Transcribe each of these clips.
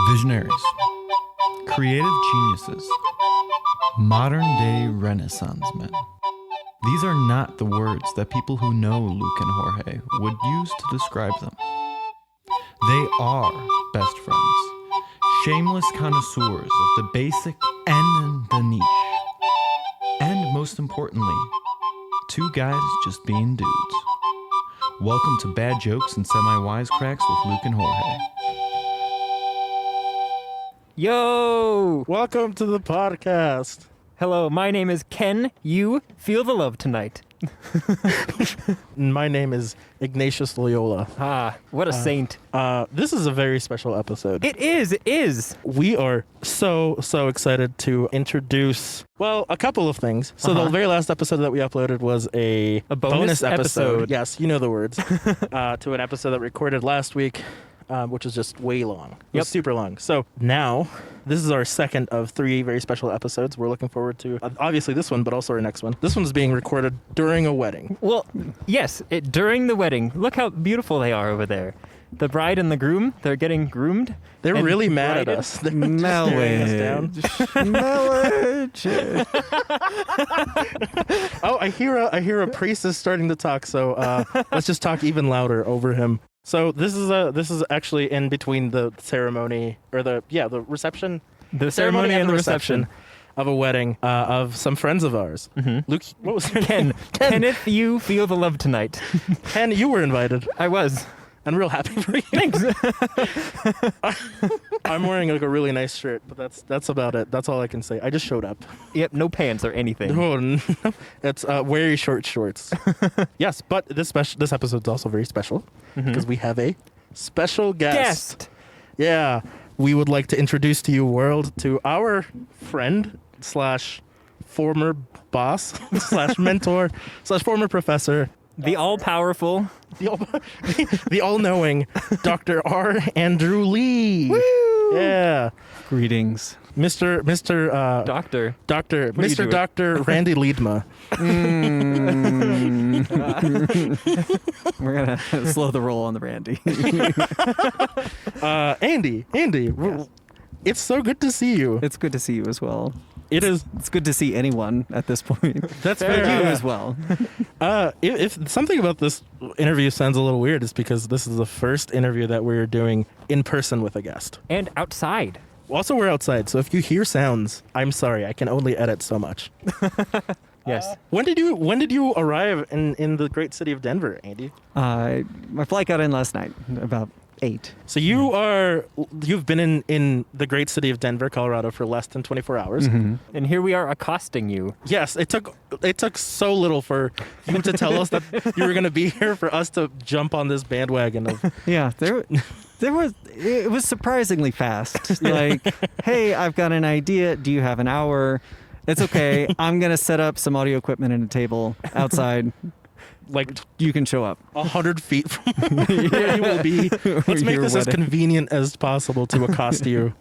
Visionaries, creative geniuses, modern-day Renaissance men. These are not the words that people who know Luke and Jorge would use to describe them. They are best friends, shameless connoisseurs of the basic and the niche. And most importantly, two guys just being dudes. Welcome to Bad Jokes and Semi-Wisecracks with Luke and Jorge. Yo! Welcome to the podcast. Hello, my name is Ken. You feel the love tonight. My name is Ignatius Loyola. Ah, what a saint. This is a very special episode. It is. We are so excited to introduce, well, a couple of things. So the very last episode that we uploaded was a bonus episode. Yes, you know the words. To an episode that we recorded last week, which was just way long. It was super long. So now, this is our second of 3 very special episodes. We're looking forward to, obviously this one, but also our next one. This one's being recorded during a wedding. Well, yes, during the wedding. Look how beautiful they are over there. The bride and the groom, they're getting groomed. They're really mad at us. They're Marriage. Oh, I hear a priest is starting to talk, so let's just talk even louder over him. So this is actually in between the ceremony or the reception. The ceremony and the reception of a wedding of some friends of ours. Mm-hmm. Luke, what was your Ken. name? Kenneth, you feel the love tonight. Ken, you were invited. I was. I'm real happy for you. Thanks. I'm wearing like a really nice shirt, but that's about it. That's all I can say. I just showed up. Yep, no pants or anything. Oh, no. It's very short shorts. Yes, but this episode's also very special because we have a special guest. Yeah, we would like to introduce to you, world, to our friend / former boss / mentor / former professor. The all-powerful. The all-knowing Dr. R. Andrew Lee. Woo! Yeah. Greetings. Mr. Doctor. Mr. Dr. Randy Liedma. We're going to slow the roll on the Randy. Andy, Yes. It's so good to see you. It's good to see you as well. It is. It's good to see anyone at this point. That's fair. fair. You as well. If something about this interview sounds a little weird, it's because this is the first interview that we're doing in person with a guest. And outside. Also, we're outside, so if you hear sounds, I'm sorry. I can only edit so much. Yes. When did you arrive in the great city of Denver, Andy? My flight got in last night, about 8. So you've been in the great city of Denver, Colorado for less than 24 hours. Mm-hmm. And here we are accosting you. Yes, it took so little for you to tell us that you were going to be here for us to jump on this bandwagon of. Yeah, it was surprisingly fast. Like, hey, I've got an idea. Do you have an hour? It's okay. I'm going to set up some audio equipment and a table outside. Like you can show up 100 feet from where you will be. Let's make this as convenient as possible to accost you.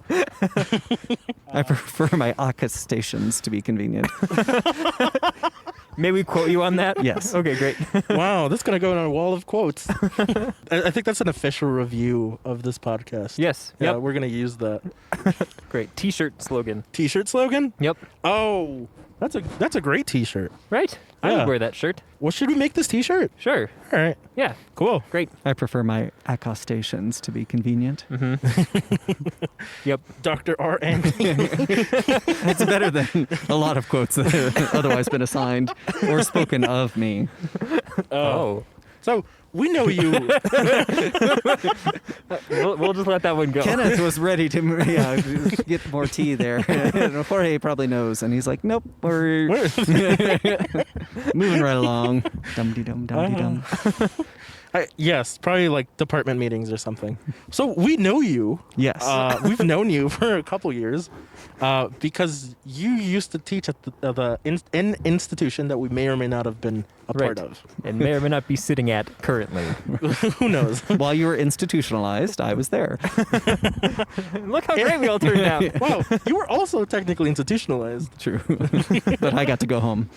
I prefer my accostations to be convenient. May we quote you on that? Yes. Okay, great. Wow, that's going to go on a wall of quotes. I think that's an official review of this podcast. Yes. Yeah, Yep. we're going to use that. Great. T-shirt slogan. T-shirt slogan? Yep. Oh, that's a great T-shirt. Right? I Yeah. would wear that shirt. Well, should we make this T-shirt? Sure. All right. Yeah. Cool. Great. I prefer my accostations to be convenient. Yep. Dr. R. Andy. It's better than a lot of quotes that have otherwise been assigned or spoken of me. Oh. So we know you. We'll just let that one go. Kenneth was ready to get more tea there. Jorge probably knows, and he's like, nope, we're moving right along. Dum-de-dum. Yes, probably like department meetings or something. So we know you. Yes. We've known you for a couple years because you used to teach at the institution that we may or may not have been a part of. And may or may not be sitting at currently. Who knows? While you were institutionalized, I was there. Look how great we all turned out. Wow, you were also technically institutionalized. True. But I got to go home.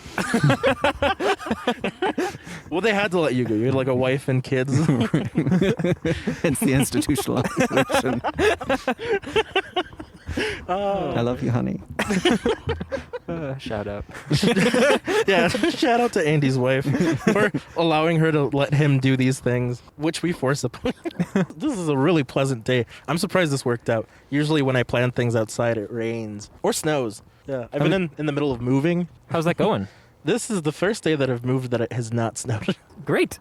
Well, they had to let you go. You had like a wife and kids. Hence the institutionalization. I love you, honey. Shout out. Yeah, shout out to Andy's wife for allowing her to let him do these things, which we force upon. This is a really pleasant day. I'm surprised this worked out. Usually when I plan things outside, it rains or snows. Yeah, I've been in the middle of moving. How's that going? This is the first day that I've moved that it has not snowed. Great.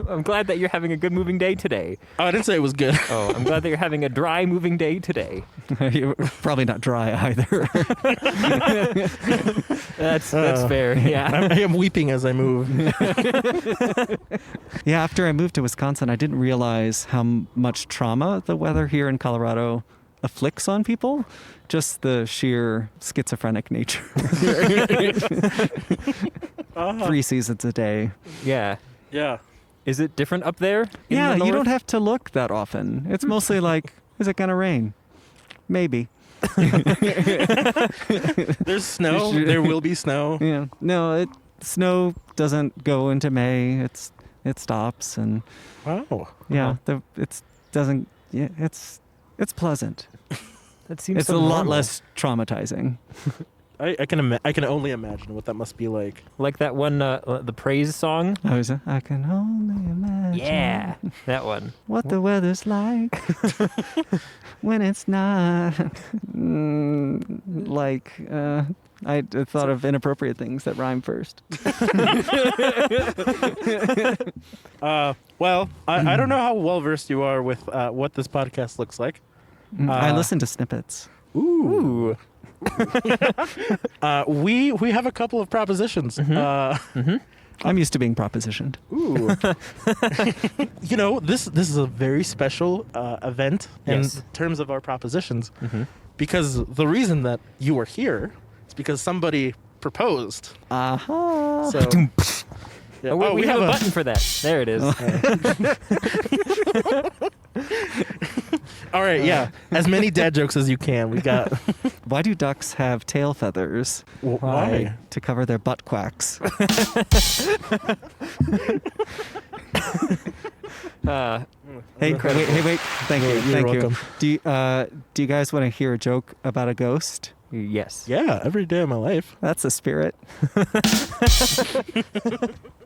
I'm glad that you're having a good moving day today. Oh, I didn't say it was good. Oh, I'm glad that you're having a dry moving day today. You're probably not dry either. That's fair. Yeah. I am weeping as I move. Yeah, after I moved to Wisconsin, I didn't realize how much trauma the weather here in Colorado afflicts on people. Just the sheer schizophrenic nature. 3 seasons a day. Yeah. Yeah. Is it different up there? Yeah, you don't north? have to look that often. It's mostly like, is it going to rain? Maybe. There's snow. There will be snow. Yeah. No, snow doesn't go into May. It stops, and Wow. yeah, it's pleasant. That seems It's so a lot normal. less traumatizing. I can only imagine what that must be like. Like that one, the Praise song. I can only imagine. Yeah, that one. What the weather's like when it's not like. I thought of inappropriate things that rhyme first. Well, I don't know how well versed you are with what this podcast looks like. I listen to snippets. Ooh. We have a couple of propositions. I'm used to being propositioned. Ooh. You know, this is a very special event in Yes. terms of our propositions, because the reason that you are here is because somebody proposed. Aha. So, yeah. Oh, we have a button for that. There it is. All right, yeah. As many dad jokes as you can. We got. Why do ducks have tail feathers? Why? To cover their butt quacks. Hey, wait. Thank you. You're Thank welcome. you. Do you guys want to hear a joke about a ghost? Yes. Yeah, every day of my life. That's the spirit.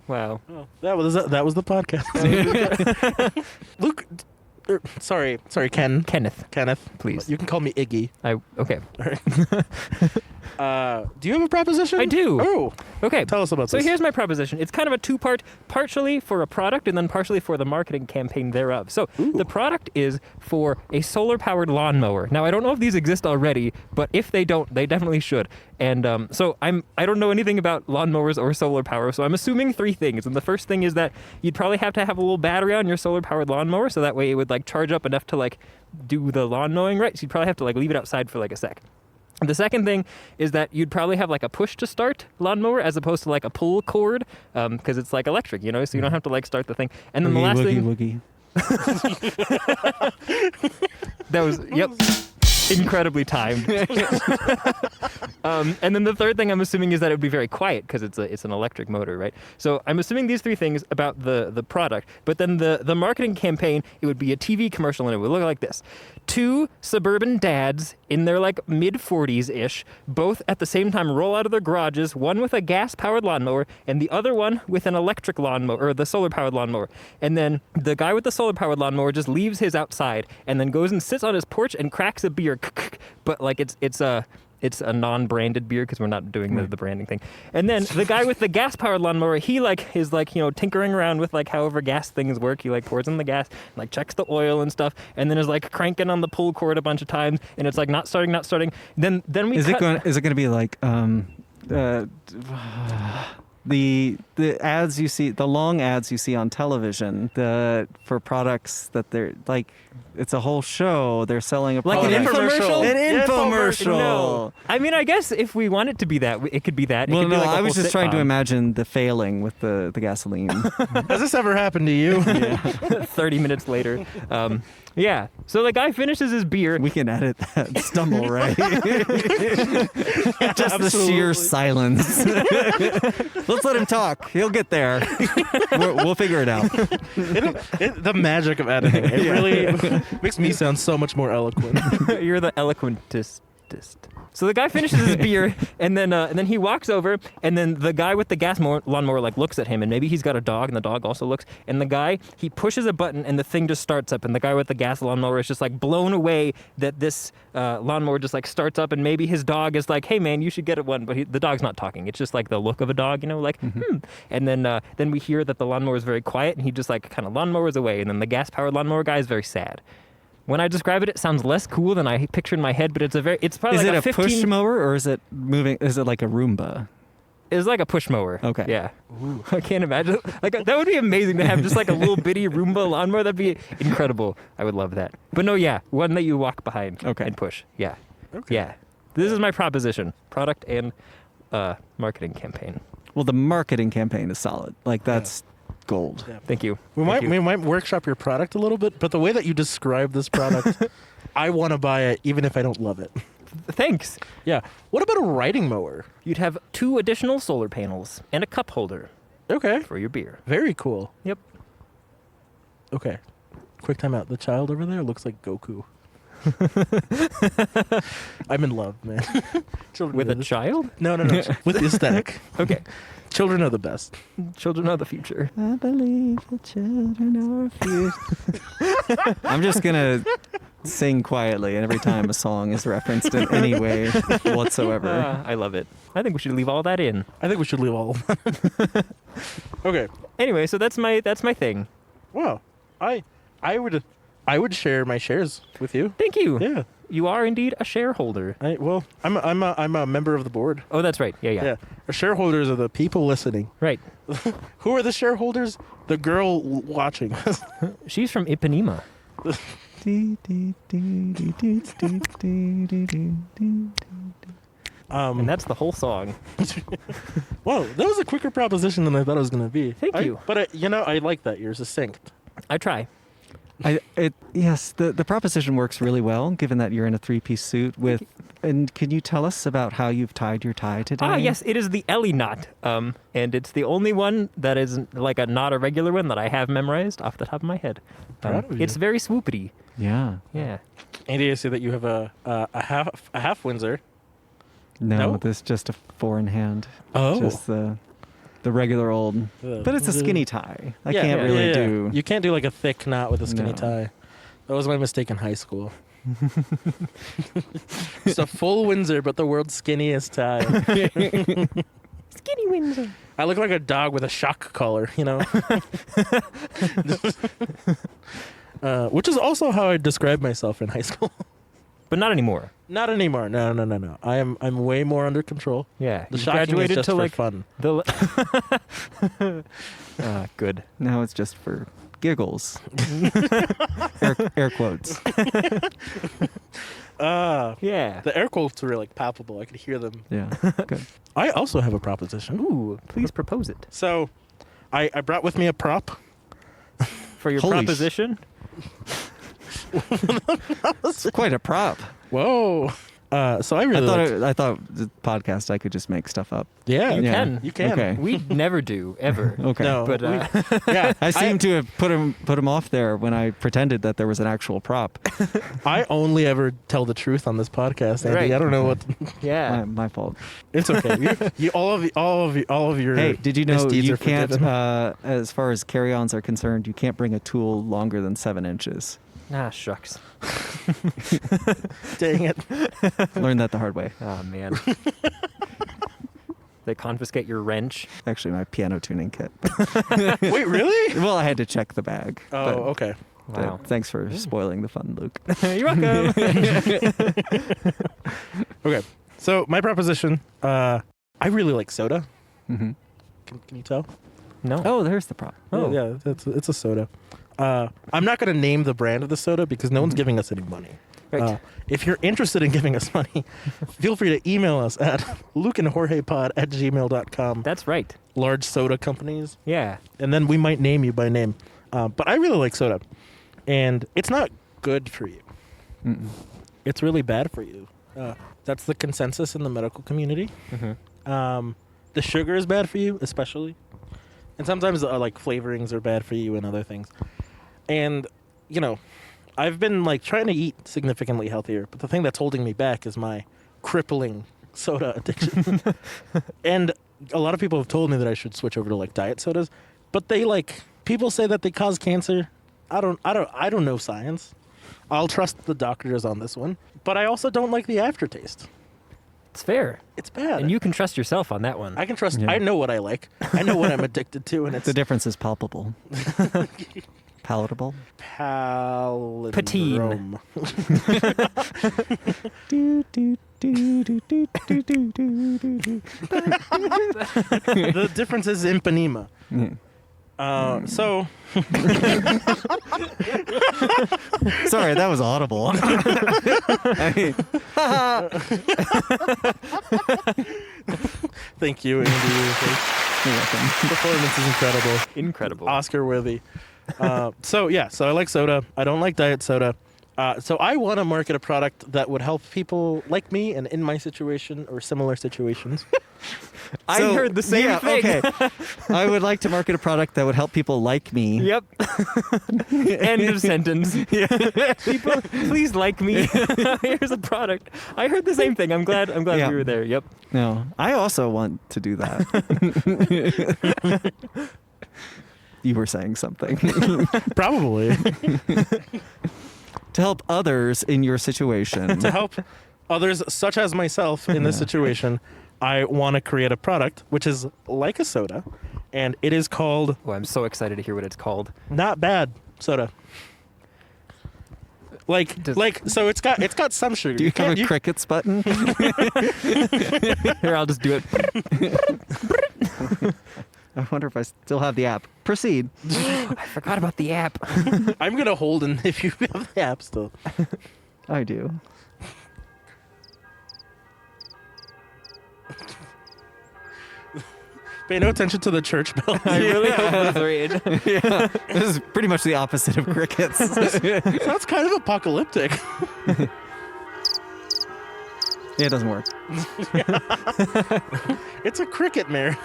Wow. Oh, that was the podcast. Luke, sorry, Ken. Kenneth, Kenneth, please. You can call me Iggy. Okay. Do you have a proposition? I do. Oh, Okay. tell us about So this. here's my proposition. It's kind of a two-part, partially for a product and then partially for the marketing campaign thereof. So the product is for a solar-powered lawnmower. Now, I don't know if these exist already, but if they don't, they definitely should. And so I don't know anything about lawnmowers or solar power, so I'm assuming 3 things. And the first thing is that you'd probably have to have a little battery on your solar-powered lawnmower, so that way it would like charge up enough to like do the lawn mowing, right? So you'd probably have to like leave it outside for like a sec. The second thing is that you'd probably have like a push to start lawnmower as opposed to like a pull cord, because it's like electric, you know, so you don't have to like start the thing. And then the last thing, Woogie. that was, yep, incredibly timed. And then the third thing I'm assuming is that it would be very quiet because it's an electric motor, right? So I'm assuming these 3 things about the product, but then the marketing campaign, it would be a TV commercial and it would look like this. 2 suburban dads in their like mid-40s-ish, both at the same time roll out of their garages, one with a gas-powered lawnmower and the other one with an electric lawnmower, or the solar-powered lawnmower. And then the guy with the solar-powered lawnmower just leaves his outside and then goes and sits on his porch and cracks a beer. But like it's a non-branded beer because we're not doing the branding thing. And then the guy with the gas-powered lawnmower, he like is like, you know, tinkering around with like however gas things work. He like pours in the gas, like checks the oil and stuff, and then is like cranking on the pull cord a bunch of times, and it's like not starting. Then we Is cut. it going to be like the ads you see, the long ads you see on television, for products that they're like, it's a whole show. They're selling a Like product. an infomercial? An infomercial. No. I mean, I guess if we want it to be that, it could be that. It Well, could be no, like a I was whole just trying to sitcom. imagine the failing with the gasoline. Has this ever happened to you? 30 minutes later. Yeah. So the guy finishes his beer. We can edit that stumble, right? Just the sheer silence. Let's let him talk. He'll get there. We'll figure it out. The magic of editing. It really makes me sound so much more eloquent. You're the eloquentist. So the guy finishes his beer, and then he walks over, and then the guy with the gas lawnmower like looks at him, and maybe he's got a dog, and the dog also looks. And the guy, he pushes a button, and the thing just starts up, and the guy with the gas lawnmower is just like blown away that this lawnmower just like starts up, and maybe his dog is like, "Hey man, you should get it one," but the dog's not talking. It's just like the look of a dog, like And then we hear that the lawnmower is very quiet, and he just like kind of lawnmowers away, and then the gas-powered lawnmower guy is very sad. When I describe it, it sounds less cool than I picture in my head, but it's probably is like it a a 15... push mower or is it moving? Is it like a Roomba? It's like a push mower. Okay. Yeah. Ooh. I can't imagine. Like that would be amazing to have just like a little bitty Roomba lawnmower. That'd be incredible. I would love that. But no, yeah, one that you walk behind and push. Yeah. Okay. Yeah. This is my proposition: product and marketing campaign. Well, the marketing campaign is solid. Like that's gold. Yeah. Thank you. We might workshop your product a little bit, but the way that you describe this product, I want to buy it even if I don't love it. Thanks. Yeah. What about a riding mower? You'd have 2 additional solar panels and a cup holder Okay. for your beer. Very cool. Yep. Okay. Quick time out. The child over there looks like Goku. I'm in love, man. With a child? No. With the aesthetic. Okay. Children are the best. Children are the future. I believe the children are future. I'm just going to sing quietly every time a song is referenced in any way whatsoever. I love it. I think we should leave all that in. I think we should leave all of that. Okay. Anyway, so that's my thing. Wow. I would share my shares with you. Thank you. Yeah. You are indeed a shareholder. I'm a member of the board. Oh, that's right. Yeah. Our shareholders are the people listening. Right. Who are the shareholders? The girl watching. She's from Ipanema. And that's the whole song. Whoa, that was a quicker proposition than I thought it was going to be. Thank you. But I like that. You're succinct. I try. Yes, the proposition works really well, given that you're in a 3-piece suit with. And can you tell us about how you've tied your tie today? Ah, yes, it is the Ellie knot, and it's the only one that is like not a regular one that I have memorized off the top of my head. Proud of you. It's very swoopity. Yeah. Yeah. Andy, I see that you have a half Windsor. No, this is just a 4-in-hand. Oh. Just the regular old. But it's a skinny tie. I can't really do. You can't do like a thick knot with a skinny No. tie. That was my mistake in high school. It's a full Windsor, but the world's skinniest tie. Skinny Windsor. I look like a dog with a shock collar, which is also how I described myself in high school. But not anymore. Not anymore. No. I'm way more under control. Yeah. The you shocking graduated is just to for like fun. Good. Now it's just for giggles. air quotes. Yeah. The air quotes were like palpable. I could hear them. Yeah. Good. I also have a proposition. Ooh, please propose it. So, I brought with me a prop. For your Holy proposition? It's quite a prop. Whoa. So I really I thought the podcast I could just make stuff up. Yeah, You can. You can. Okay. We never do, ever. Okay. No, But yeah, I seem to have put him off there when I pretended that there was an actual prop. I only ever tell the truth on this podcast, Andy. Right. I don't know what. yeah. My fault. It's okay. You all of your. Hey, did you know misdeeds you are can't, forgiven. as far as carry-ons are concerned, you can't bring a tool longer than 7 inches. Ah, shucks. Dang it. Learned that the hard way. Oh, man. They confiscate your wrench. Actually, my piano tuning kit. Wait, really? Well, I had to check the bag. Oh, but- okay. but Wow. thanks for spoiling the fun, Luke. You're welcome. Okay. So my proposition. I really like soda. Mm-hmm. Can you tell? No. Oh, there's the prop. Oh. Yeah. It's a soda. I'm not going to name the brand of the soda because no one's giving us any money. Right. If you're interested in giving us money, feel free to email us at lukeandjorgepod@gmail.com. That's right. Large soda companies. Yeah. And then we might name you by name. But I really like soda. And it's not good for you. Mm-mm. It's really bad for you. That's the consensus in the medical community. Mm-hmm. The sugar is bad for you, especially. And sometimes like flavorings are bad for you and other things. And, you know, I've been like trying to eat significantly healthier, but the thing that's holding me back is my crippling soda addiction. And a lot of people have told me that I should switch over to like diet sodas, but people say that they cause cancer. I don't know science. I'll trust the doctors on this one, but I also don't like the aftertaste. It's fair. It's bad. And you can trust yourself on that one. I can trust. Yeah. I know what I like. I know what I'm addicted to, and it's The difference is palpable. Palatable. palindrome. Do, do, do, do, do, do, do, do, do. The difference is empanema. Yeah. So Sorry, that was audible. I mean, thank you, Andy. you're welcome. Performance is incredible. Incredible. Oscar worthy. So I like soda. I don't like diet soda. So I want to market a product that would help people like me and in my situation or similar situations. I heard the same thing. Okay. I would like to market a product that would help people like me. Yep. End of sentence. People, please like me. Here's a product. I heard the same thing. I'm glad Yeah. we were there. Yep. No, I also want to do that. You were saying something. Probably To help others in your situation. to help others such as myself in this situation. I want to create a product which is like a soda, and it is called Oh, I'm so excited to hear what it's called. Not Bad Soda. So it's got some sugar. Do you have a crickets button? Here, I'll just do it. I wonder if I still have the app. Proceed. I forgot about the app. I'm gonna hold in if you have the app still. I do. Pay no attention to the church bell. I really hope that's right. Yeah. This is pretty much the opposite of crickets. That's kind of apocalyptic. Yeah, it doesn't work. It's a cricket mare.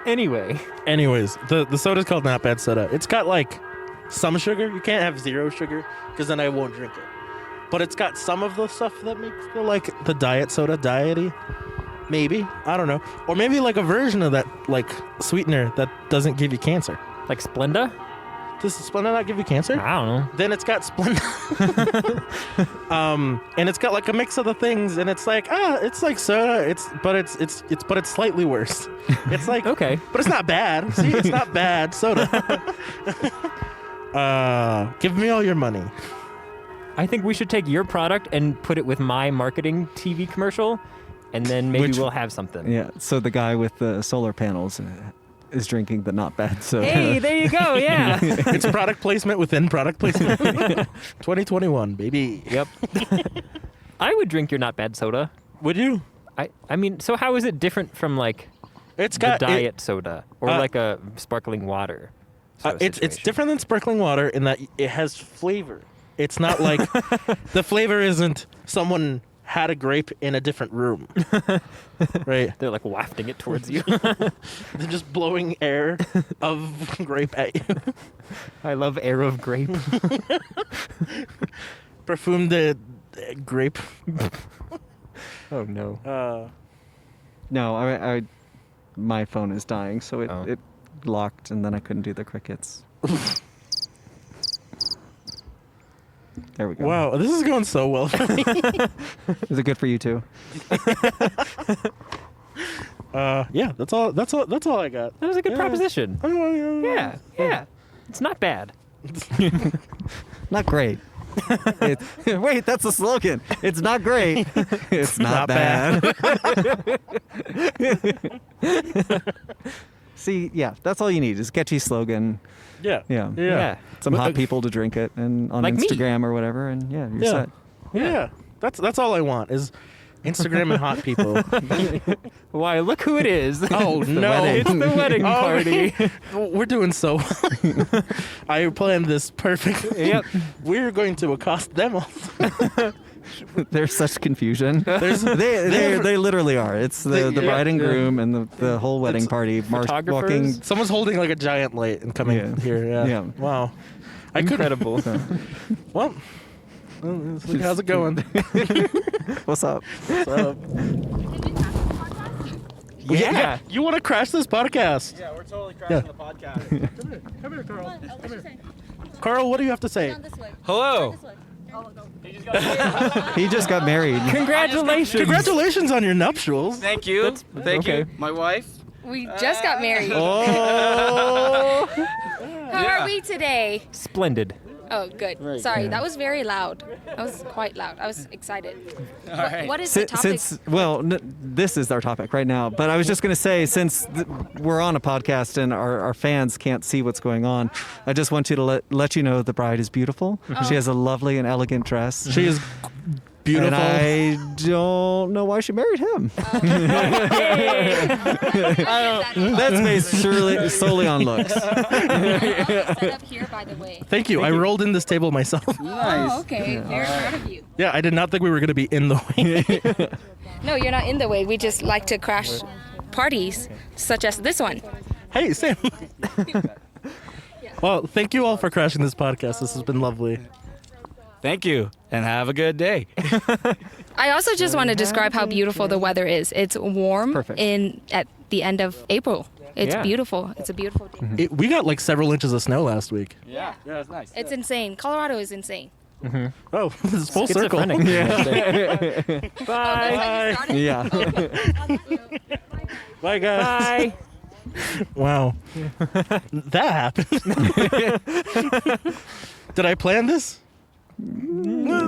Anyway. Anyways, the soda's called Not Bad Soda. It's got like some sugar. You can't have zero sugar because then I won't drink it. But it's got some of the stuff that makes the diet soda diety. Maybe. I don't know. Or maybe like a version of that like sweetener that doesn't give you cancer. Like Splenda? Does Splenda not give you cancer? I don't know. Then it's got Splenda. And it's got like a mix of the things, and it's like it's like soda. But it's slightly worse. It's like Okay. but it's not bad. See, it's not bad soda. Give me all your money. I think we should take your product and put it with my marketing TV commercial, and then maybe we'll have something. Yeah, so the guy with the solar panels is drinking the Not Bad soda. Hey, there you go. Yeah. It's product placement within product placement. 2021, baby. Yep. I would drink your Not Bad soda. Would you? I mean, so how is it different from like It's the got diet soda or uh, like a sparkling water? sort of it's situation? different than sparkling water in that it has flavor. It's not like the flavor isn't someone had a grape in a different room, right? They're like wafting it towards you. They're just blowing air of grape at you. I love air of grape. Perfumed grape. Oh no. No, I my phone is dying, so Oh. it locked, and then I couldn't do the crickets. There we go. Wow, this is going so well for me. Is it good for you too? Yeah, that's all I got. That was a good Yeah. proposition. Yeah. Yeah. It's not bad. Not great. Wait, that's the slogan. It's not great. It's not, Not bad. See, yeah, that's all you need is a catchy slogan. Yeah. Yeah. Yeah. Some But, hot people to drink it and on Like me. Instagram or whatever, and yeah, you're Yeah. set. Yeah. That's all I want is Instagram and hot people. Why, look who it is. Oh, no. It's the wedding party. We're doing so well. I planned this perfect. Yep. We're going to accost them all. There's such confusion. They literally are. It's the bride and groom and the whole wedding party walking. Someone's holding like a giant light and coming here. Yeah. Wow. Incredible. Well, how's it going? What's up? What's up? Yeah. You want to crash this podcast? Yeah, we're totally crashing the podcast. Come here, Carl. Come here. Carl, what do you have to say? Hello. He just got married. Congratulations. Congratulations on your nuptials. Thank you. Thank you. My wife. We just got married. Oh. How are we today? Splendid. Oh, good. Sorry, that was very loud. That was quite loud. I was excited. What is the topic? This is our topic right now. But I was just going to say, since we're on a podcast and our fans can't see what's going on, I just want you to let you know the bride is beautiful. She has a lovely and elegant dress. She is beautiful. And I don't know why she married him. That's based solely on looks. Set up here, by the way. Thank you. I rolled in this table myself. Nice. Oh, okay. Very proud of you. Yeah, I did not think we were going to be in the way. No, you're not in the way. We just like to crash parties, such as this one. Hey, Sam. Well, thank you all for crashing this podcast. This has been lovely. Thank you, and have a good day. I also just want to describe how beautiful the weather is. It's warm at the end of April. It's beautiful. It's a beautiful day. We got like several inches of snow last week. Yeah, it's nice. It's insane. Colorado is insane. Oh, this is full circle. Bye. Bye. Yeah. Bye, guys. Bye. Wow. That happened. Did I plan this? No.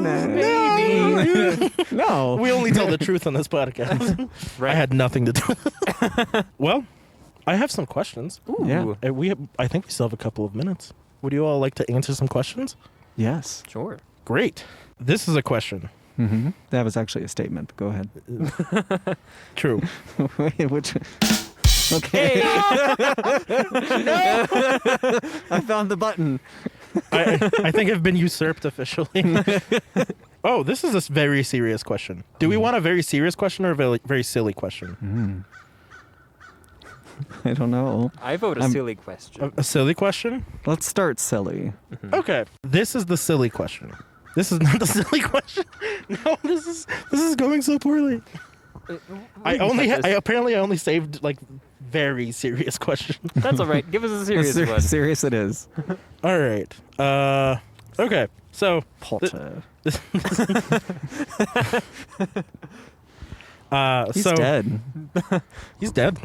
We only tell the truth on this podcast. I had nothing to do with it. Well, I have some questions. Ooh. Yeah. I think we still have a couple of minutes. Would you all like to answer some questions? Yes. Sure. Great. This is a question. Mm-hmm. That was actually a statement. Go ahead. True. Wait, which... Okay. No! I found the button. I think I've been usurped officially. Oh, this is a very serious question. Do we want a very serious question or a very, very silly question? I don't know. I vote a silly question. A silly question? Let's start silly. Okay. This is the silly question. This is not the silly question. No, this is going so poorly. I only saved like very serious questions. That's all right. Give us a serious one. Serious it is. All right. Okay. So Potter. He's dead. He's dead.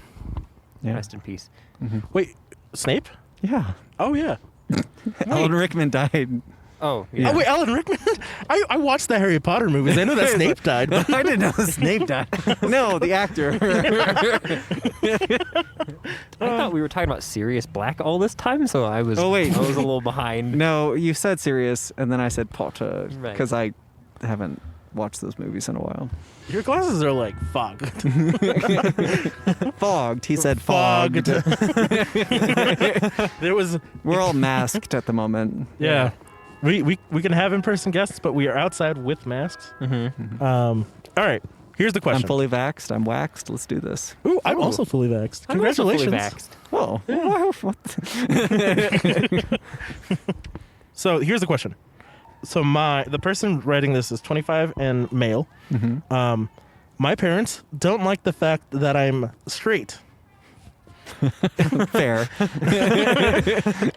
Yeah. Rest in peace. Wait, Snape? Yeah. Oh yeah. Alan Rickman died. Oh, Yeah. Oh wait, Alan Rickman. I watched the Harry Potter movies. I know that Snape died. But I didn't know Snape died. No, the actor. I thought we were talking about Sirius Black all this time, so I was. Oh, wait. I was a little behind. No, you said Sirius, and then I said Potter Right. because I haven't watched those movies in a while. your glasses are like fogged. Fogged. He said fogged. There was. We're all masked at the moment. Yeah. We can have in-person guests, but we are outside with masks. All right. Here's the question. I'm fully vaxxed. I'm waxed. Let's do this. Ooh, I'm also fully vaxxed. I'm also Congratulations. fully vaxxed. Whoa. So here's the question. So the person writing this is 25 and male. My parents don't like the fact that I'm straight. Fair.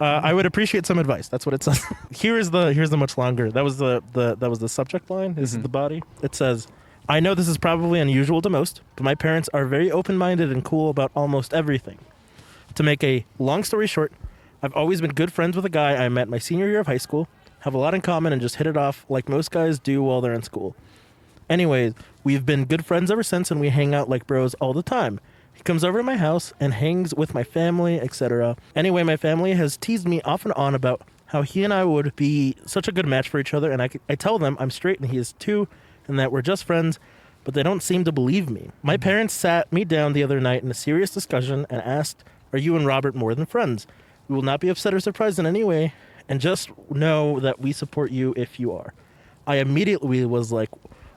I would appreciate some advice. That's what it says. Here's the much longer. That was the subject line. This is the body. It says, I know this is probably unusual to most, but my parents are very open-minded and cool about almost everything. To make a long story short, I've always been good friends with a guy I met my senior year of high school, have a lot in common, and just hit it off like most guys do while they're in school. Anyways, we've been good friends ever since, and we hang out like bros all the time. He comes over to my house and hangs with my family, etc. Anyway, my family has teased me off and on about how he and I would be such a good match for each other, and I tell them I'm straight and he is too, and that we're just friends, but they don't seem to believe me. My parents sat me down the other night in a serious discussion and asked, are you and Robert more than friends? We will not be upset or surprised in any way, and just know that we support you if you are. I immediately was like,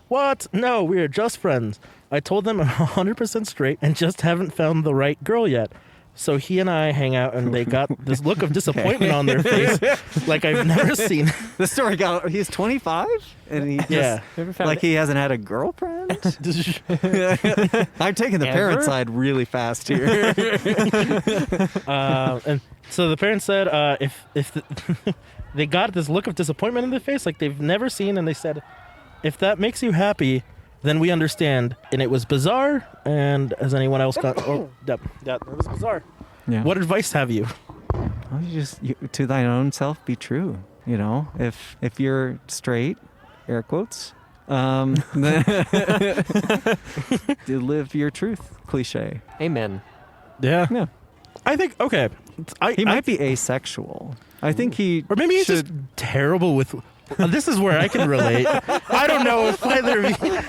what? No, we are just friends. I told them I'm 100% straight and just haven't found the right girl yet. So he and I hang out, and they got this look of disappointment on their face like I've never seen. The story got, he's 25? And he just, like he hasn't had a girlfriend? I'm taking the parent side really fast here. And so the parents said they got this look of disappointment in their face like they've never seen, and they said, if that makes you happy, then we understand. And it was bizarre, and has anyone else got... Oh, it was bizarre. Yeah. What advice have you? Well, you to thine own self be true. You know, if you're straight, air quotes, to live your truth, cliche. Amen. Yeah. Yeah. I think, okay. He might be asexual. I think he... Or maybe he's just terrible with... This is where I can relate. I don't know if either of you...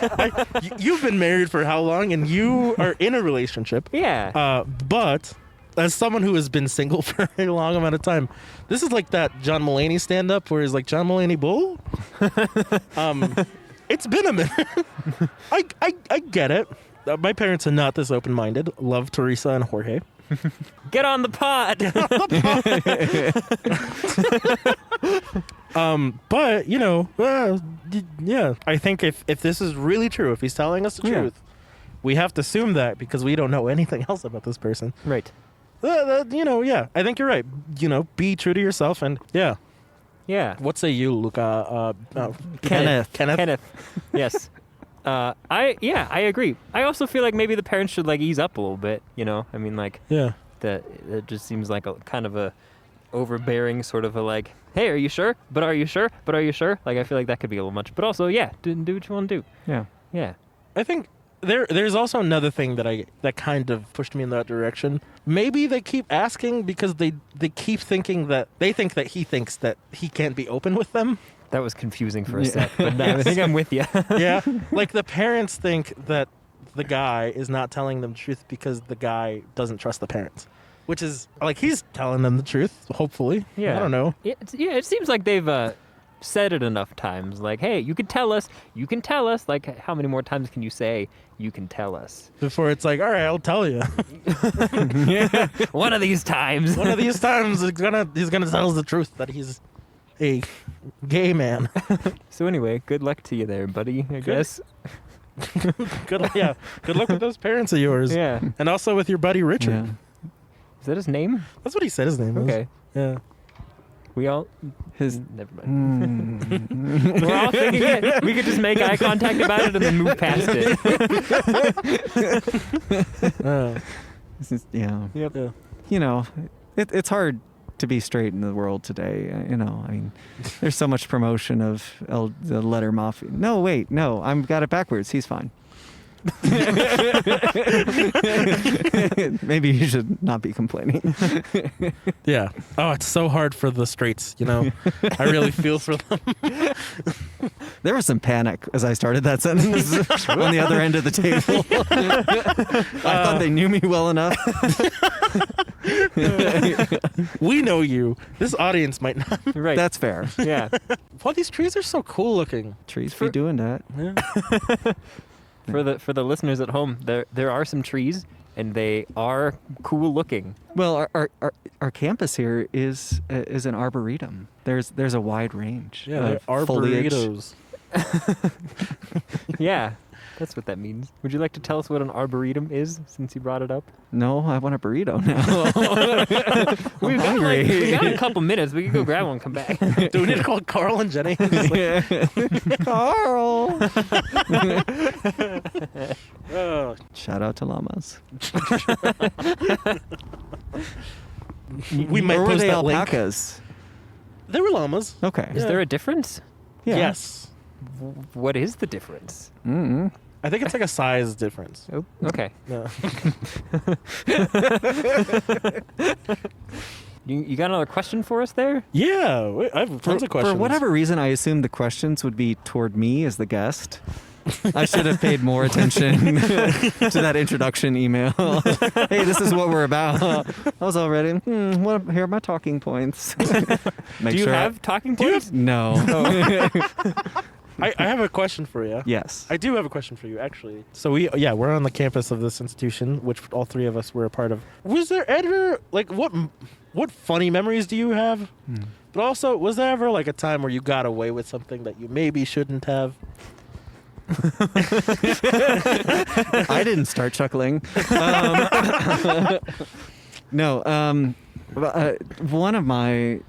You've been married for how long, and you are in a relationship. Yeah. But as someone who has been single for a long amount of time, this is like that John Mulaney stand-up where he's like, John Mulaney bull? It's been a minute. I get it. My parents are not this open-minded. Love Teresa and Jorge. Get on the pod. But you know, yeah. I think if this is really true, if he's telling us the truth, we have to assume that because we don't know anything else about this person. Right. You know, yeah. I think you're right. You know, be true to yourself, and yeah. Yeah. What say you, Luca? Kenneth. Yes. I agree. I also feel like maybe the parents should like ease up a little bit, you know? I mean, like, that it just seems like a kind of a overbearing sort of a like, hey, are you sure? But are you sure? But are you sure? Like, I feel like that could be a little much. But also, yeah, do what you want to do. Yeah. Yeah. I think there's also another thing that kind of pushed me in that direction. Maybe they keep asking because they keep thinking that they think that he thinks that he can't be open with them. That was confusing for a sec, but I think I'm with you. Yeah, like the parents think that the guy is not telling them the truth because the guy doesn't trust the parents, which is like he's telling them the truth, hopefully. Yeah. I don't know. It seems like they've said it enough times. Like, hey, you can tell us. Like, how many more times can you say you can tell us? Before it's like, all right, I'll tell you. One of these times. One of these times he's gonna tell us the truth that he's a gay man. So anyway, good luck to you there, buddy, I guess. Good luck with those parents of yours. Yeah. And also with your buddy Richard. Yeah. Is that his name? That's what he said his name was. Okay. Yeah. We all... His... Never mind. We're all thinking it. We could just make eye contact about it and then move past it. This is, yeah. Yep. Yeah. You know, it's hard to be straight in the world today. You know, I mean, there's so much promotion of the letter mafia. No, wait, no, I've got it backwards. He's fine. Maybe you should not be complaining. Yeah. Oh, it's so hard for the straights, you know. I really feel for them. There was some panic as I started that sentence on the other end of the table. I thought they knew me well enough. We know you. This audience might not. Right. That's fair. Yeah. Wow, these trees are so cool looking. Trees be doing that. Yeah. For the listeners at home, there are some trees, and they are cool looking. Well, our campus here is an arboretum. There's a wide range. Yeah, they're of foliage. arboritos. Yeah, that's what that means. Would you like to tell us what an arboretum is, since you brought it up? No, I want a burrito now. we got a couple minutes. We can go grab one and come back. Do we need to call Carl and Jenny? Carl. Oh. Shout out to llamas. We might or were post they that link. alpacas? They were llamas. Okay. Is there a difference? Yeah. Yes. What is the difference? Mm-hmm. I think it's like a size difference. Oh, okay. Yeah. You got another question for us there? Yeah, I have tons of questions. For whatever reason, I assumed the questions would be toward me as the guest. I should have paid more attention to that introduction email. Hey, this is what we're about. I was already, here are my talking points. Do you have talking points? No. I have a question for you. Yes. I do have a question for you, actually. So we're on the campus of this institution, which all three of us were a part of. Was there ever, like, what funny memories do you have? But also, was there ever, like, a time where you got away with something that you maybe shouldn't have? I didn't start chuckling. No. One of my...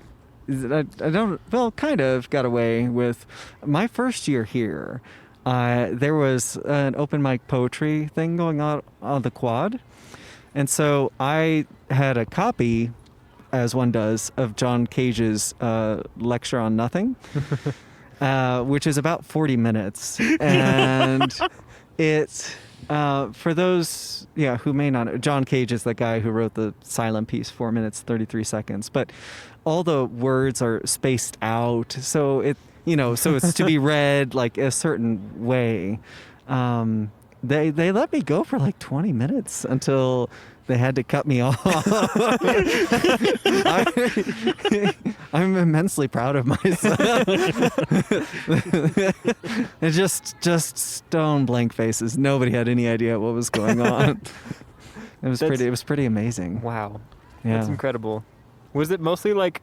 kind of got away with my first year here. There was an open mic poetry thing going on the quad. And so I had a copy, as one does, of John Cage's lecture on nothing, which is about 40 minutes. And it... for those who may not know, John Cage is the guy who wrote the silent piece, 4 minutes, 33 seconds. But all the words are spaced out. So so it's to be read like a certain way. They let me go for like 20 minutes until they had to cut me off. I'm immensely proud of myself. It's just stone blank faces. Nobody had any idea what was going on. It was pretty amazing. Wow. Yeah. That's incredible. Was it mostly like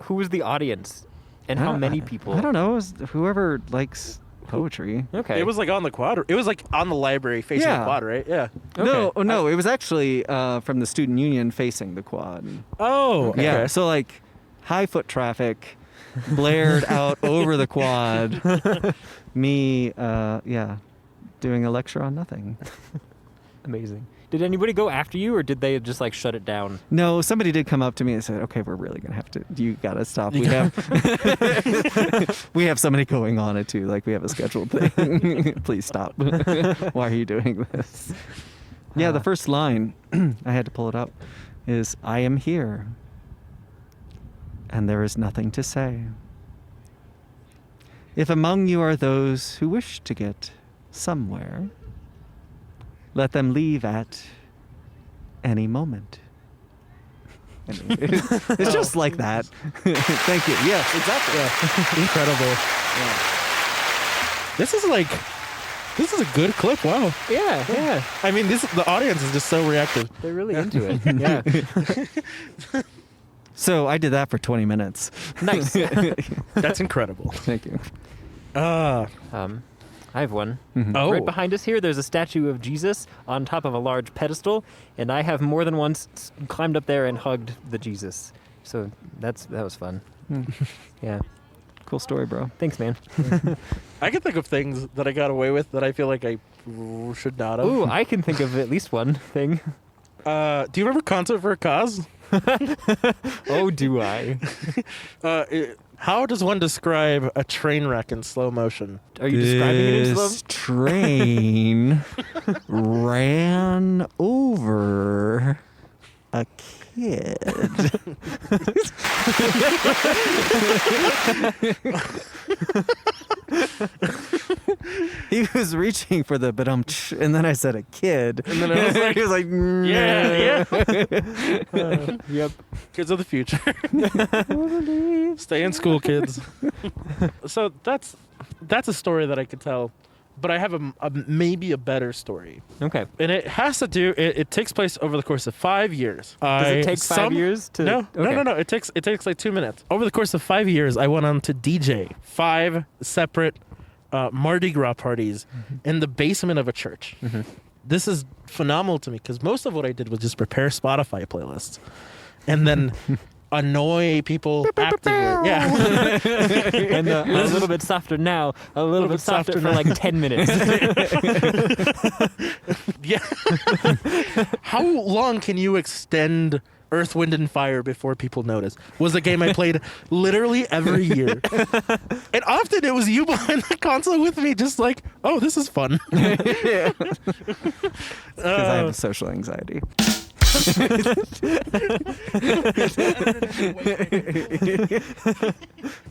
who was the audience and how many people? I don't know. It was whoever likes poetry. Okay. It was like on the quad. It was like on the library facing the quad, right? Yeah. Okay. No. It was actually from the student union facing the quad. Oh. Okay. Yeah. So like high foot traffic, blared out over the quad. Me, doing a lecture on nothing. Amazing. Did anybody go after you, or did they just like shut it down? No, somebody did come up to me and said, "Okay, we're really gonna have to. You gotta stop. We have somebody going on it too. Like we have a scheduled thing. Please stop. Why are you doing this?" Yeah, the first line, I had to pull it up, is "I am here, and there is nothing to say. If among you are those who wish to get somewhere, let them leave at any moment." It's just like that. Thank you. Yes, exactly. Yeah. Incredible. Yeah. This is a good clip. Wow. Yeah. I mean, the audience is just so reactive. They're really into it. Yeah. So I did that for 20 minutes. Nice. That's incredible. Thank you. I have one. Mm-hmm. Oh. Right behind us here, there's a statue of Jesus on top of a large pedestal, and I have more than once climbed up there and hugged the Jesus. So that was fun. Yeah. Cool story, bro. Thanks, man. I can think of things that I got away with that I feel like I should not have. Ooh, I can think of at least one thing. Do you remember Concert for a Cause? Oh, do I? How does one describe a train wreck in slow motion? Are you describing it in slow? This train ran over a kid. He was reaching for the but and then I said a kid. And then I was like, he was like, yeah. Yep. Kids of the future. Stay in school, kids. So that's a story that I could tell, but I have maybe a better story. Okay. And it has to do. It takes place over the course of 5 years. Does it take 5 years to? No. It takes like 2 minutes. Over the course of 5 years, I went on to DJ 5 separate Mardi Gras parties in the basement of a church. Mm-hmm. This is phenomenal to me because most of what I did was just prepare Spotify playlists and then annoy people actively. Yeah. And a little bit softer now, a little bit softer for like 10 minutes. Yeah. How long can you extend Earth, Wind, and Fire before people notice? Was a game I played literally every year. And often it was you behind the console with me, just like, oh, this is fun. because I have social anxiety.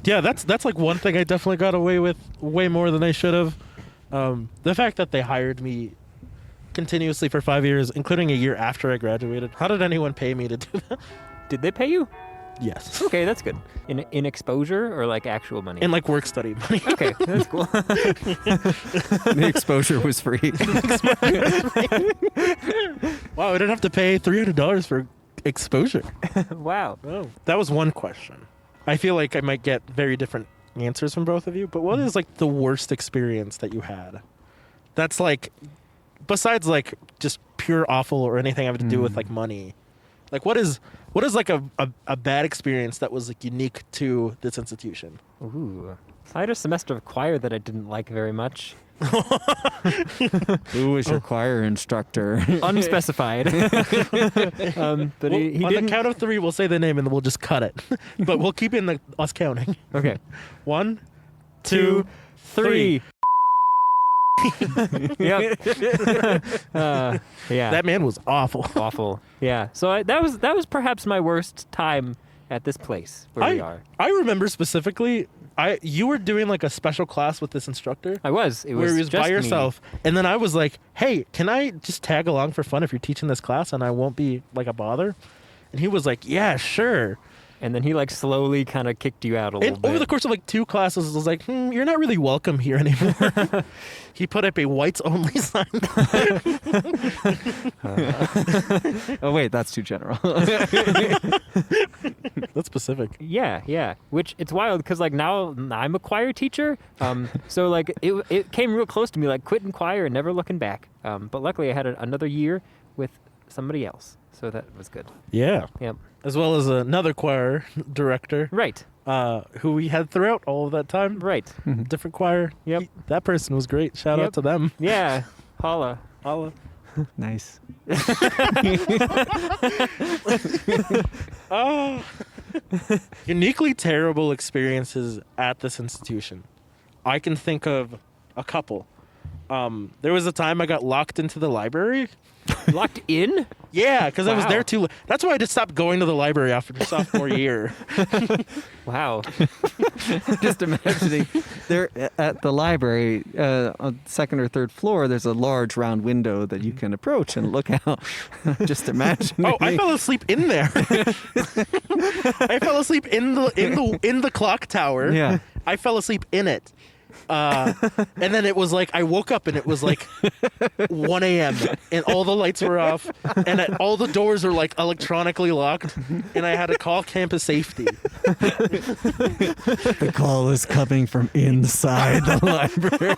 Yeah, that's like one thing I definitely got away with way more than I should have. The fact that they hired me continuously for 5 years, including a year after I graduated. How did anyone pay me to do that? Did they pay you? Yes. Okay, that's good. In exposure or like actual money? In like work study money. Okay, that's cool. The exposure was free. Wow, I didn't have to pay $300 for exposure. Wow. Oh, that was one question. I feel like I might get very different answers from both of you, but what is like the worst experience that you had? That's like, besides like just pure awful or anything having to do with like money. Like what is like a bad experience that was like unique to this institution? Ooh. I had a semester of choir that I didn't like very much. Who was your choir instructor? Unspecified. But On he the didn't. count of 3, we'll say the name and then we'll just cut it. But we'll keep in us counting. Okay. 1, 2, 2, 3. Yep. Yeah. That man was awful. Awful. Yeah. So that was perhaps my worst time at this place where we are. I remember specifically, you were doing like a special class with this instructor. I was. It was where he was just by me. yourself, and then I was like, "Hey, can I just tag along for fun if you're teaching this class, and I won't be like a bother?" And he was like, "Yeah, sure." And then he like slowly kind of kicked you out a little And bit. over the course of like 2 classes, I was like, "You're not really welcome here anymore." He put up a whites only sign. Oh wait, that's too general. That's specific. Yeah. Which it's wild because like now I'm a choir teacher. So like it came real close to me, like quitting choir and never looking back. But luckily I had another year with somebody else, so that was good. Yeah. Yep. As well as another choir director. Right. Who we had throughout all of that time. Right. Different choir. Yep. That person was great. Shout Yep. out to them. Yeah. Holla. Nice. Oh. Uniquely terrible experiences at this institution. I can think of a couple. There was a time I got locked into the library. Locked in? Yeah, because I was Wow. there too. That's why I just stopped going to the library after my sophomore year. Wow. Just imagining there at the library on the 2nd or 3rd floor, there's a large round window that you can approach and look out. Just imagine. Oh, I fell asleep in there. I fell asleep in the clock tower. Yeah. I fell asleep in it. And then it was like I woke up and it was like 1 a.m. and all the lights were off and all the doors are like electronically locked and I had to call campus safety. The call is coming from inside the library.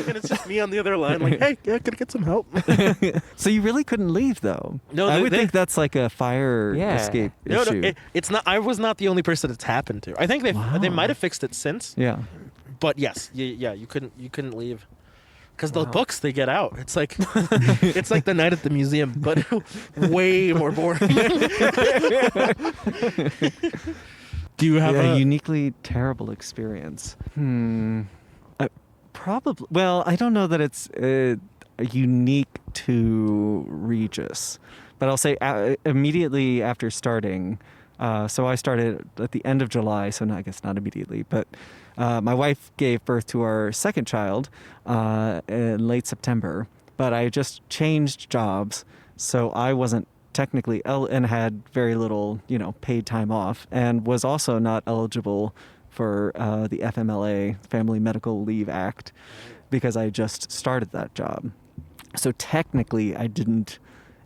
And it's just me on the other line like, hey, yeah, can I get some help? So you really couldn't leave, though. No, I they- would think that's like a fire Yeah. escape No, issue. it's not. I was not the only person it's happened to. I think they might have fixed it since. Yeah. But yes, you couldn't leave. Because the books they get out, it's like it's like the night at the museum, but way more boring. Do you have a a uniquely terrible experience? Probably. Well, I don't know that it's unique to Regis, but I'll say immediately after starting. So I started at the end of July, so I guess not immediately, but my wife gave birth to our second child in late September, but I just changed jobs, so I wasn't technically and had very little, paid time off, and was also not eligible for the FMLA, Family Medical Leave Act, because I just started that job. So technically, I didn't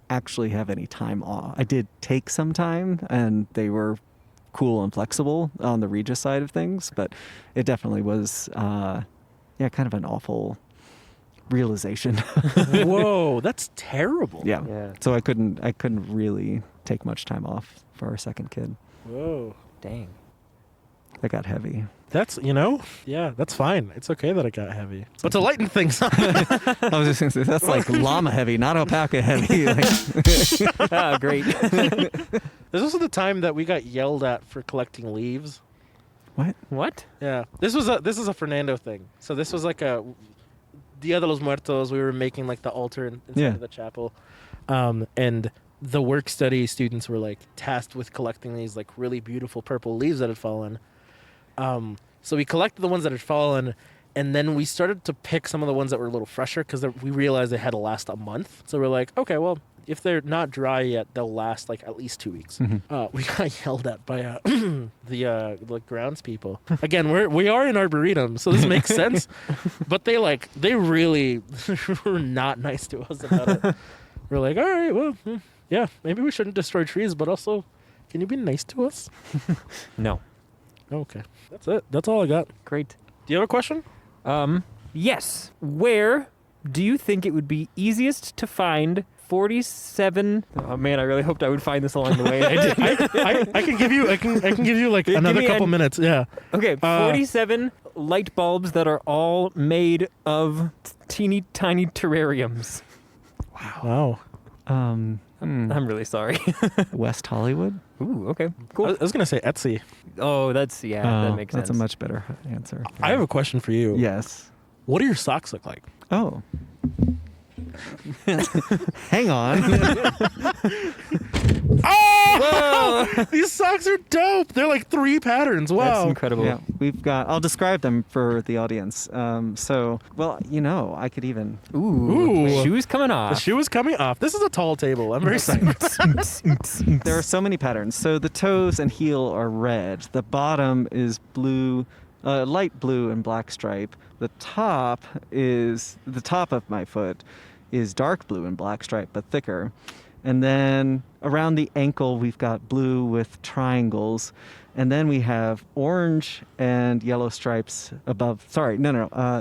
actually have any time off. I did take some time, and they were cool and flexible on the Regis side of things, but it definitely was, kind of an awful realization. Whoa, that's terrible. Yeah. So I couldn't really take much time off for our second kid. Whoa. Dang. That got heavy. That's that's fine. It's okay that it got heavy. But to lighten things up, I was just going to say, that's like llama heavy, not alpaca heavy. Ah, great. there's also the time that we got yelled at for collecting leaves. What? What? Yeah, this is a Fernando thing. So this was like a Dia de los Muertos. We were making like the altar inside of the chapel, and the work study students were like tasked with collecting these like really beautiful purple leaves that had fallen. So we collected the ones that had fallen, and then we started to pick some of the ones that were a little fresher because we realized they had to last a month. So we're like, okay, well, if they're not dry yet, they'll last like at least 2 weeks. We got yelled at by the groundspeople. Again, we are in Arboretum, so this makes sense. But they really were not nice to us about it. We're like, all right, well, yeah, maybe we shouldn't destroy trees, but also, can you be nice to us? No. Okay, that's it. That's all I got. Great. Do you have a question? Yes. Where do you think it would be easiest to find 47? Oh man, I really hoped I would find this along the way. I did. I can give you like another couple minutes. Yeah. Okay, 47 light bulbs that are all made of teeny tiny terrariums. Wow. I'm really sorry. West Hollywood. Ooh, okay, cool. I was gonna say Etsy. Oh, that makes sense. That's a much better answer. I have a question for you. Yes. What do your socks look like? Oh. Hang on. Oh! These socks are dope. They're like 3 patterns. Wow. That's incredible. Yeah, I'll describe them for the audience. I could even. Ooh. Shoes coming off. The shoe is coming off. This is a tall table. I'm very excited. There are so many patterns. So the toes and heel are red. The bottom is blue, light blue and black stripe. The top of my foot is dark blue and black stripe, but thicker. And then around the ankle, we've got blue with triangles. And then we have orange and yellow stripes above.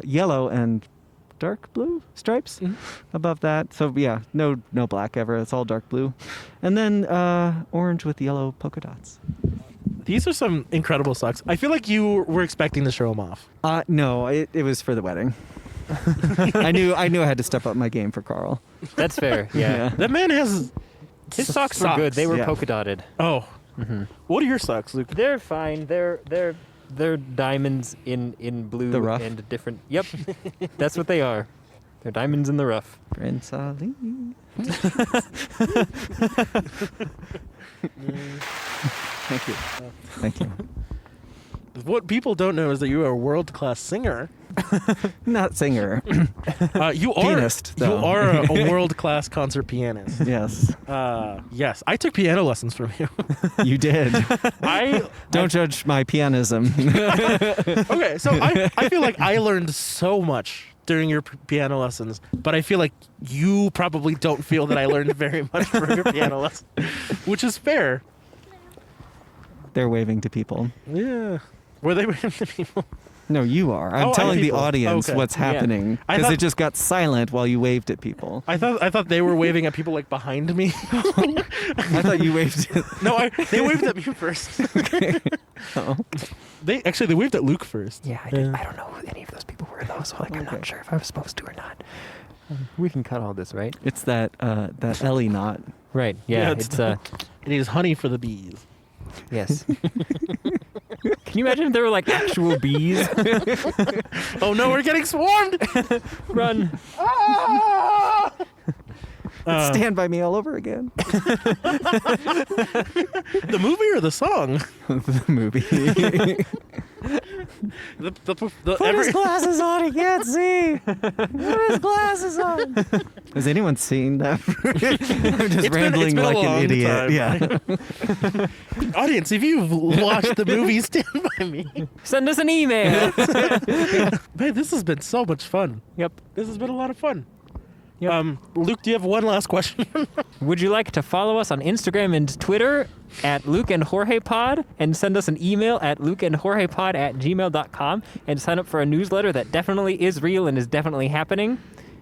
Yellow and dark blue stripes above that. So yeah, no black ever. It's all dark blue. And then orange with yellow polka dots. These are some incredible socks. I feel like you were expecting to show them off. No, it was for the wedding. I knew I had to step up my game for Carl. That's fair. Yeah. That man has His socks were good. They were polka dotted. Oh. What are your socks, Luke? They're fine. They're diamonds in blue The rough? and different. Yep. That's what they are. They're diamonds in the rough. Prince Ali. Thank you. What people don't know is that you are a world-class singer. Not singer. You are. Pianist, You though. are a world-class concert pianist. Yes. Yes, I took piano lessons from you. You did. I Don't judge my pianism. Okay, so I feel like I learned so much during your piano lessons, but I feel like you probably don't feel that I learned very much from your piano lessons, which is fair. They're waving to people. Yeah. Were they waving to people? No, you are. I'm Oh, telling the people. audience Okay. what's happening I because thought- it just got silent while you waved at people. I thought they were waving at people like behind me. I thought you waved. No, they waved at me first. Oh. They waved at Luke first. Yeah, I don't know who any of those people were though, so I'm not sure if I was supposed to or not. We can cut all this, right? It's that Ellie knot. Right. Yeah. It's it needs honey for the bees. yes. Can you imagine if there were like actual bees? Oh no, we're getting swarmed! Run. Stand by Me all over again. The movie or the song? The movie. Put his glasses on, he can't see. Put his glasses on. Has anyone seen that? I'm just rambling been a like an long idiot. time. Yeah. Audience, if you've watched the movie Stand By Me, Send us an email. man, this has been so much fun. Yep. This has been a lot of fun. Yep. Luke, do you have one last question? Would you like to follow us on Instagram and Twitter at Luke and Jorge Pod and send us an email at lukeandjorgepod@gmail.com and sign up for a newsletter that definitely is real and is definitely happening?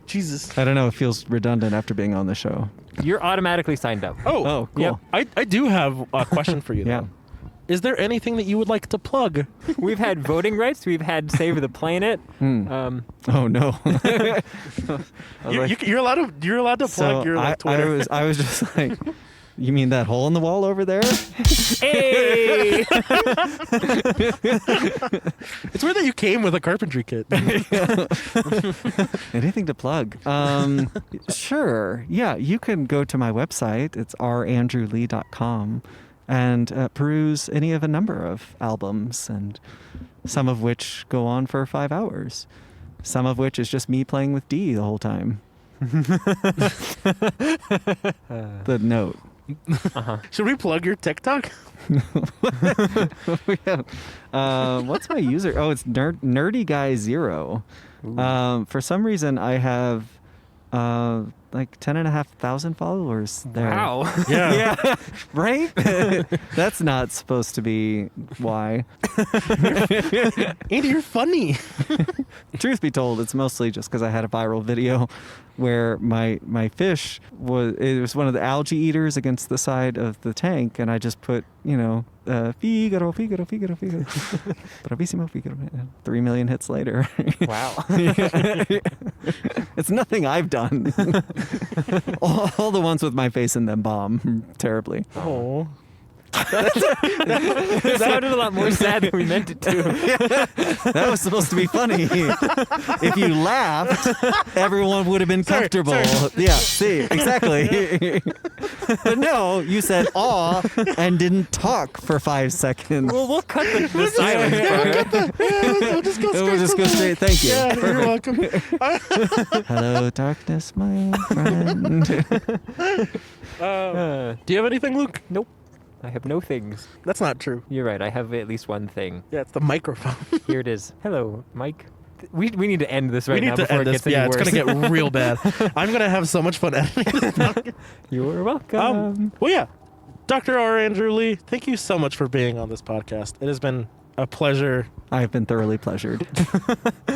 Jesus. I don't know. It feels redundant after being on the show. You're automatically signed up. Oh, cool. Yep. I do have a question for you, though. Yeah. Is there anything that you would like to plug? We've had voting rights. We've had Save the Planet. Oh no. You're allowed to plug your Twitter. I was just like, you mean that hole in the wall over there? Hey! It's weird that you came with a carpentry kit. Anything to plug? Sure. Yeah, you can go to my website. It's randrewlee.com. and peruse any of a number of albums, and some of which go on for 5 hours. Some of which is just me playing with D the whole time. The note. Should we plug your TikTok? What's my user? Oh, it's Nerdy Guy 0. For some reason, I have like 10,500 followers there. Wow. Yeah. Yeah, right? That's not supposed to be why. Andy, you're funny. Truth be told, it's mostly just because I had a viral video where my fish was one of the algae eaters against the side of the tank, and I just put, Figaro, Figaro, Figaro, Figaro. Bravissimo, Figaro. 3 million hits later. Wow. It's nothing I've done. all the ones with my face in them bomb terribly. Oh. It sounded a lot more sad than we meant it to. That was supposed to be funny. If you laughed, everyone would have been comfortable. Sorry. Yeah, see, exactly. But no, you said aw and didn't talk for 5 seconds. Well, we'll cut the silence part. We'll just go straight. We'll just go straight. Thank you. Yeah, you're welcome. Hello, darkness, my friend. Do you have anything, Luke? Nope. I have no things. That's not true. You're right. I have at least one thing. Yeah, it's the microphone. Here it is. Hello, Mike. We need to end this right we need now to before end it this. gets any Yeah, worse. it's going to get real bad. I'm going to have so much fun editing this podcast. You're welcome. Well, yeah. Dr. R. Andrew Lee, thank you so much for being on this podcast. It has been a pleasure. I've been thoroughly pleasured. All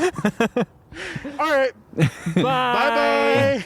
right. Bye. Bye-bye.